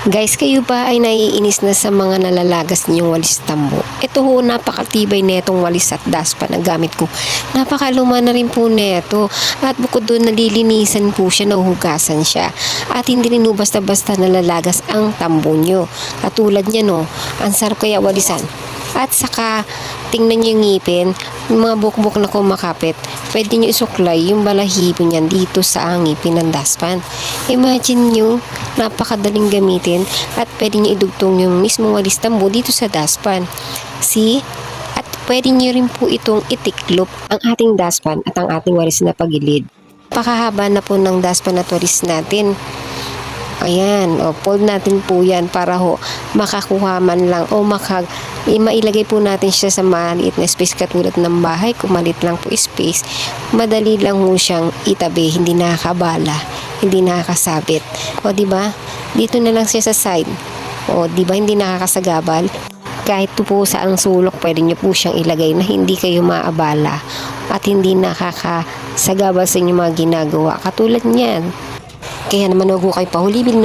Guys, kayo ba ay naiinis na sa mga nalalagas niyong walis tambo? Ito ho, napakatibay netong walis at daspan na gamit ko. Napakaluma na rin po neto. At bukod doon, nalilinisan po siya, nahuhugasan siya. At hindi rin ho basta-basta nalalagas ang tambo nyo. Katulad niya no, ang sarap kaya walisan. At saka, tingnan niyo yung ngipin, yung mga bukbok na kumakapit, pwede niyo isuklay yung balahibo niyan dito sa ngipin ng daspan. Imagine niyo, napakadaling gamitin at pwede niyo idugtong yung mismong walis tambo dito sa daspan. See? At pwede niyo rin po itong itiklop ang ating daspan at ang ating walis na pagilid. Pakahaba na po ng daspan at walis natin. Ayan, fold natin po yan para ho makakuha man lang o mailagay po natin siya sa maliit na space katulad ng bahay. Kung maliit lang po space, madali lang ho siyang itabi, hindi nakakabala, hindi nakakasabit. O di ba? Dito na lang siya sa side. O di ba hindi nakakasagabal? Kahit po saang sulok, pwede niyo po siyang ilagay na hindi kayo maabala at hindi nakakasagabal sa inyong mga ginagawa. Katulad niyan. Kaya naman huwag ko kayo pahulibin na